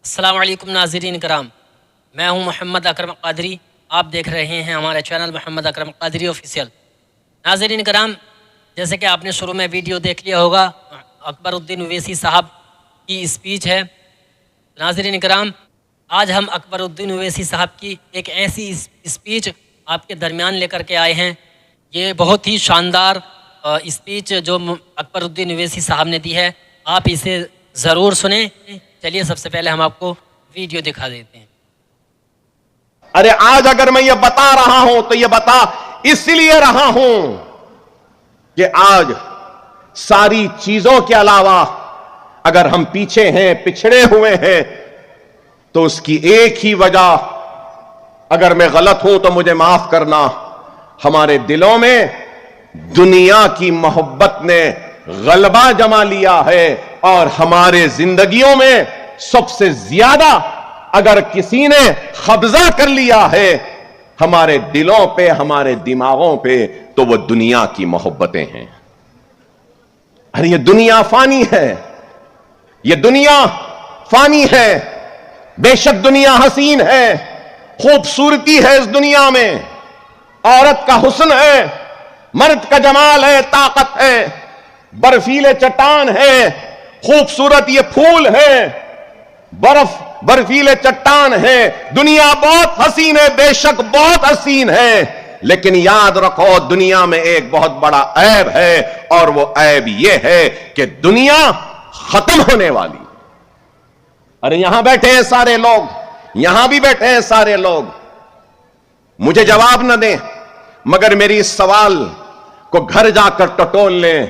السلام علیکم ناظرین کرام، میں ہوں محمد اکرم قادری۔ آپ دیکھ رہے ہیں ہمارے چینل محمد اکرم قادری آفیشیل۔ ناظرین کرام، جیسے کہ آپ نے شروع میں ویڈیو دیکھ لیا ہوگا، اکبر الدین اویسی صاحب کی اسپیچ ہے۔ ناظرین کرام، آج ہم اکبر الدین اویسی صاحب کی ایک ایسی اسپیچ آپ کے درمیان لے کر کے آئے ہیں۔ یہ بہت ہی شاندار اسپیچ جو اکبر الدین اویسی صاحب نے دی ہے، آپ اسے ضرور سنیں۔ چلیے سب سے پہلے ہم آپ کو ویڈیو دکھا دیتے ہیں۔ ارے آج اگر میں یہ بتا رہا ہوں تو یہ بتا اس لیے رہا ہوں کہ آج ساری چیزوں کے علاوہ اگر ہم پیچھے ہیں، پچھڑے ہوئے ہیں، تو اس کی ایک ہی وجہ، اگر میں غلط ہوں تو مجھے معاف کرنا، ہمارے دلوں میں دنیا کی محبت نے غلبہ جما لیا ہے، اور ہمارے زندگیوں میں سب سے زیادہ اگر کسی نے قبضہ کر لیا ہے ہمارے دلوں پہ، ہمارے دماغوں پہ، تو وہ دنیا کی محبتیں ہیں۔ ارے یہ دنیا فانی ہے، یہ دنیا فانی ہے۔ بے شک دنیا حسین ہے، خوبصورتی ہے اس دنیا میں، عورت کا حسن ہے، مرد کا جمال ہے، طاقت ہے، برفیلے چٹان ہے، خوبصورت یہ پھول ہے، برفیلے چٹان ہے۔ دنیا بہت حسین ہے، بے شک بہت حسین ہے، لیکن یاد رکھو دنیا میں ایک بہت بڑا عیب ہے، اور وہ عیب یہ ہے کہ دنیا ختم ہونے والی۔ ارے یہاں بیٹھے ہیں سارے لوگ، یہاں بھی بیٹھے ہیں سارے لوگ، مجھے جواب نہ دیں، مگر میری اس سوال کو گھر جا کر ٹٹول لیں۔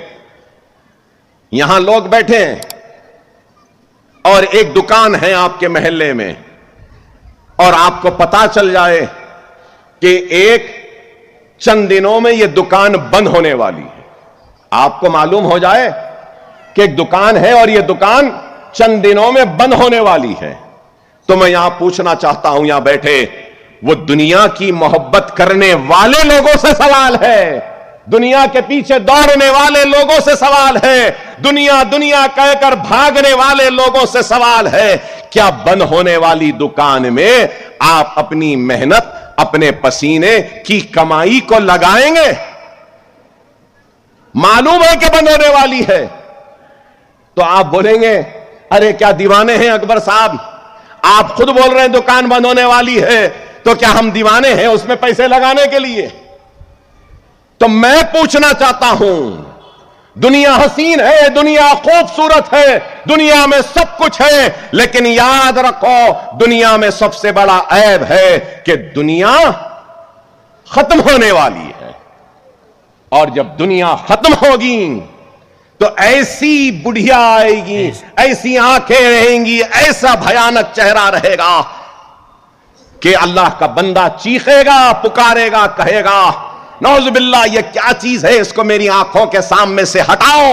یہاں لوگ بیٹھے ہیں اور ایک دکان ہے آپ کے محلے میں، اور آپ کو پتا چل جائے کہ ایک چند دنوں میں یہ دکان بند ہونے والی ہے، آپ کو معلوم ہو جائے کہ ایک دکان ہے اور یہ دکان چند دنوں میں بند ہونے والی ہے، تو میں یہاں پوچھنا چاہتا ہوں، یہاں بیٹھے وہ دنیا کی محبت کرنے والے لوگوں سے سوال ہے، دنیا کے پیچھے دوڑنے والے لوگوں سے سوال ہے، دنیا دنیا کہہ کر بھاگنے والے لوگوں سے سوال ہے، کیا بند ہونے والی دکان میں آپ اپنی محنت، اپنے پسینے کی کمائی کو لگائیں گے؟ معلوم ہے کہ بند ہونے والی ہے، تو آپ بولیں گے ارے کیا دیوانے ہیں اکبر صاحب، آپ خود بول رہے ہیں دکان بند ہونے والی ہے، تو کیا ہم دیوانے ہیں اس میں پیسے لگانے کے لیے؟ تو میں پوچھنا چاہتا ہوں، دنیا حسین ہے، دنیا خوبصورت ہے، دنیا میں سب کچھ ہے، لیکن یاد رکھو دنیا میں سب سے بڑا عیب ہے کہ دنیا ختم ہونے والی ہے، اور جب دنیا ختم ہوگی تو ایسی بڑھیا آئے گی، ایسی آنکھیں رہیں گی، ایسا بھیانک چہرہ رہے گا کہ اللہ کا بندہ چیخے گا، پکارے گا، کہے گا نعوذ باللہ یہ کیا چیز ہے، اس کو میری آنکھوں کے سامنے سے ہٹاؤ،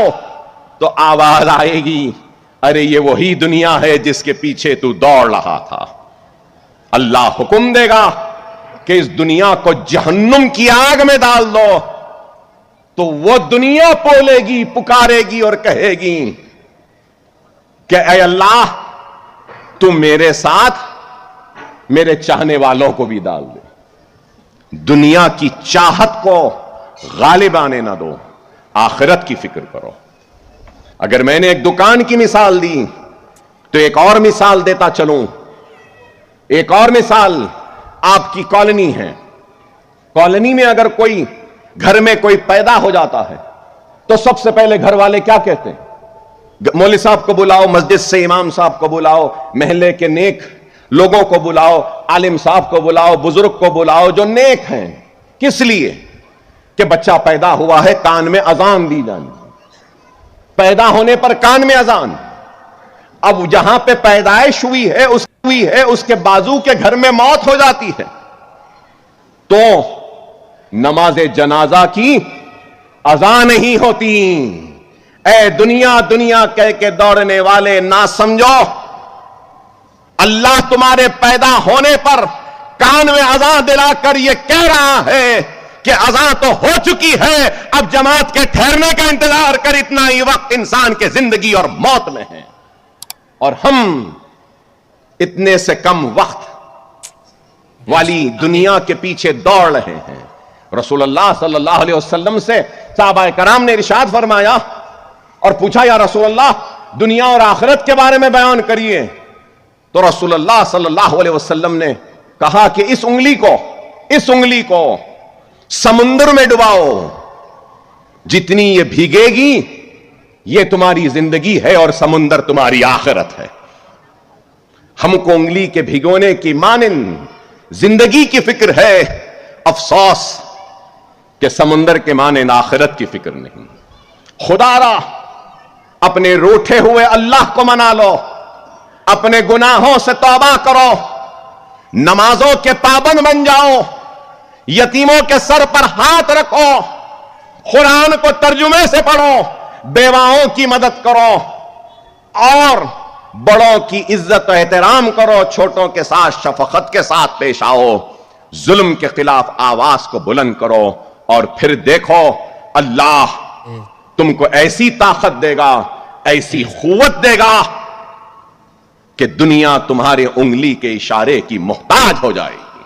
تو آواز آئے گی ارے یہ وہی دنیا ہے جس کے پیچھے تو دوڑ رہا تھا۔ اللہ حکم دے گا کہ اس دنیا کو جہنم کی آگ میں ڈال دو، تو وہ دنیا بولے گی، پکارے گی اور کہے گی کہ اے اللہ تو میرے ساتھ میرے چاہنے والوں کو بھی ڈال دے، دنیا کی چاہت کو غالب آنے نہ دو، آخرت کی فکر کرو۔ اگر میں نے ایک دکان کی مثال دی تو ایک اور مثال دیتا چلوں، ایک اور مثال آپ کی کالونی ہے۔ کالونی میں اگر کوئی گھر میں کوئی پیدا ہو جاتا ہے تو سب سے پہلے گھر والے کیا کہتے ہیں؟ مولوی صاحب کو بلاؤ، مسجد سے امام صاحب کو بلاؤ، محلے کے نیک لوگوں کو بلاؤ، عالم صاحب کو بلاؤ، بزرگ کو بلاؤ جو نیک ہیں۔ کس لیے؟ کہ بچہ پیدا ہوا ہے، کان میں اذان دی جانی، پیدا ہونے پر کان میں اذان۔ اب جہاں پہ پیدائش ہوئی ہے اس کے بازو کے گھر میں موت ہو جاتی ہے، تو نماز جنازہ کی اذان نہیں ہوتی۔ اے دنیا دنیا کہہ کے دوڑنے والے نہ سمجھو، اللہ تمہارے پیدا ہونے پر کان میں اذان دلا کر یہ کہہ رہا ہے کہ اذان تو ہو چکی ہے، اب جماعت کے ٹھہرنے کا انتظار کر، اتنا ہی وقت انسان کے زندگی اور موت میں ہے۔ اور ہم اتنے سے کم وقت والی دنیا کے پیچھے دوڑ رہے ہیں. رسول اللہ صلی اللہ علیہ وسلم سے صحابہ کرام نے ارشاد فرمایا اور پوچھا یا رسول اللہ دنیا اور آخرت کے بارے میں بیان کریے. تو رسول اللہ صلی اللہ علیہ وسلم نے کہا کہ اس انگلی کو سمندر میں ڈباؤ, جتنی یہ بھیگے گی یہ تمہاری زندگی ہے اور سمندر تمہاری آخرت ہے. ہم کو انگلی کے بھگونے کی مانند زندگی کی فکر ہے, افسوس کہ سمندر کے مانند آخرت کی فکر نہیں. خدا را اپنے روٹھے ہوئے اللہ کو منا لو, اپنے گناہوں سے توبہ کرو, نمازوں کے پابند بن جاؤ, یتیموں کے سر پر ہاتھ رکھو, قرآن کو ترجمے سے پڑھو, بیواؤں کی مدد کرو اور بڑوں کی عزت و احترام کرو, چھوٹوں کے ساتھ شفقت کے ساتھ پیش آؤ, ظلم کے خلاف آواز کو بلند کرو, اور پھر دیکھو اللہ تم کو ایسی طاقت دے گا, ایسی قوت دے گا کہ دنیا تمہارے انگلی کے اشارے کی محتاج ہو جائے گی.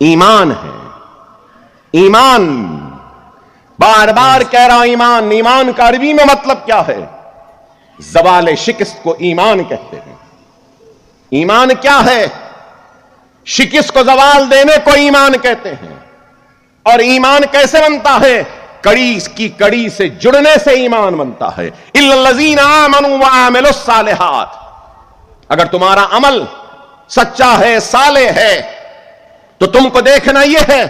ایمان ہے, ایمان, بار بار کہہ رہا ہوں ایمان کا عربی میں مطلب کیا ہے؟ زوال شکست کو ایمان کہتے ہیں. ایمان کیا ہے؟ شکست کو زوال دینے کو ایمان کہتے ہیں. اور ایمان کیسے بنتا ہے؟ کڑی کی کڑی سے جڑنے سے ایمان بنتا ہے. الا الذین آمنوا وعملوا الصالحات. اگر تمہارا عمل سچا ہے, صالح ہے, تو تم کو دیکھنا یہ ہے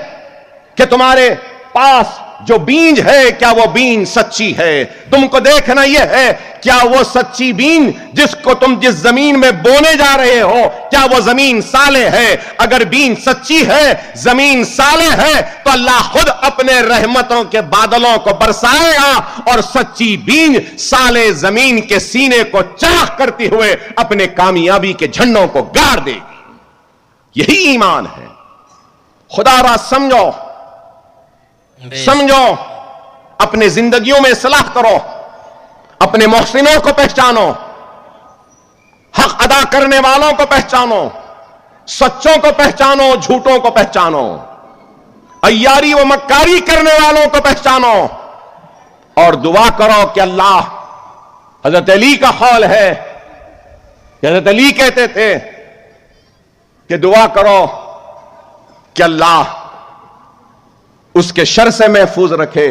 کہ تمہارے پاس جو بیج ہے کیا وہ بیج سچی ہے. تم کو دیکھنا یہ ہے کیا وہ سچی بیج جس کو تم جس زمین میں بونے جا رہے ہو کیا وہ زمین صالح ہے. اگر بیج سچی ہے, زمین صالح ہے, تو اللہ خود اپنے رحمتوں کے بادلوں کو برسائے گا اور سچی بیج صالح زمین کے سینے کو چاک کرتے ہوئے اپنے کامیابی کے جھنڈوں کو گاڑ دے گی. یہی ایمان ہے. خدا را سمجھو, اپنے زندگیوں میں اصلاح کرو, اپنے محسنوں کو پہچانو, حق ادا کرنے والوں کو پہچانو, سچوں کو پہچانو, جھوٹوں کو پہچانو, عیاری و مکاری کرنے والوں کو پہچانو, اور دعا کرو کہ اللہ, حضرت علی کا قول ہے کہ حضرت علی کہتے تھے کہ دعا کرو کہ اللہ اس کے شر سے محفوظ رکھے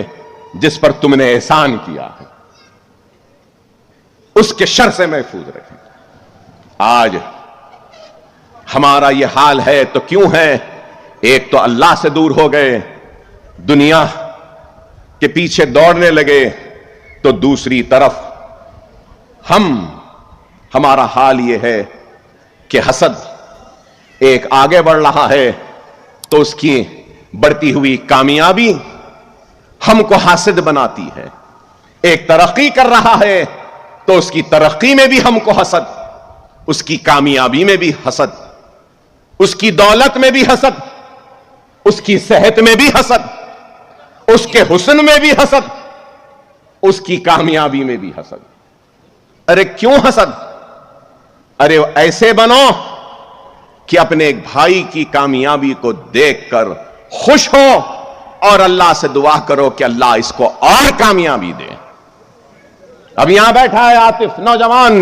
جس پر تم نے احسان کیا ہے, اس کے شر سے محفوظ رکھے. آج ہمارا یہ حال ہے تو کیوں ہے؟ ایک تو اللہ سے دور ہو گئے, دنیا کے پیچھے دوڑنے لگے, تو دوسری طرف ہمارا حال یہ ہے کہ حسد ایک آگے بڑھ رہا ہے تو اس کی بڑھتی ہوئی کامیابی ہم کو حاسد بناتی ہے. ایک ترقی کر رہا ہے تو اس کی ترقی میں بھی ہم کو حسد, اس کی کامیابی میں بھی حسد, اس کی دولت میں بھی حسد, اس کی صحت میں بھی حسد, اس کے حسن میں بھی حسد, اس کی کامیابی میں بھی حسد. ارے کیوں حسد؟ ارے ایسے بنو کہ اپنے ایک بھائی کی کامیابی کو دیکھ کر خوش ہو اور اللہ سے دعا کرو کہ اللہ اس کو اور کامیابی دے. اب یہاں بیٹھا ہے عاطف نوجوان,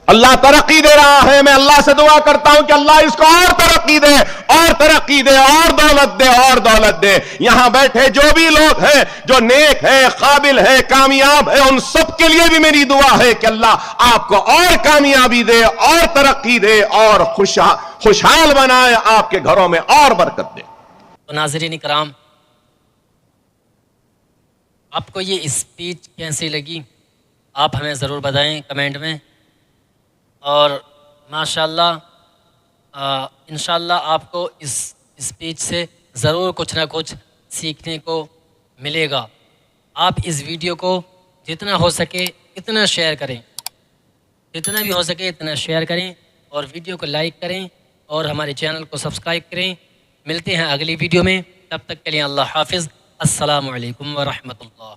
اللہ ترقی دے رہا ہے, میں اللہ سے دعا کرتا ہوں کہ اللہ اس کو اور ترقی دے, اور ترقی دے, اور دولت دے, اور دولت دے. یہاں بیٹھے جو بھی لوگ ہیں جو نیک ہے, قابل ہے, کامیاب ہے, ان سب کے لیے بھی میری دعا ہے کہ اللہ آپ کو اور کامیابی دے, اور ترقی دے, اور خوشحال بنائے, آپ کے گھروں میں اور برکت دے. تو ناظرین کرام, آپ کو یہ اسپیچ کیسی لگی آپ ہمیں ضرور بتائیں کمنٹ میں. اور ماشاءاللہ انشاءاللہ آپ کو اس اسپیچ سے ضرور کچھ نہ کچھ سیکھنے کو ملے گا. آپ اس ویڈیو کو جتنا ہو سکے اتنا شیئر کریں, جتنا بھی ہو سکے اتنا شیئر کریں, اور ویڈیو کو لائک کریں, اور ہمارے چینل کو سبسکرائب کریں. ملتے ہیں اگلی ویڈیو میں, تب تک کے لیے اللہ حافظ. السلام علیکم ورحمۃ اللہ.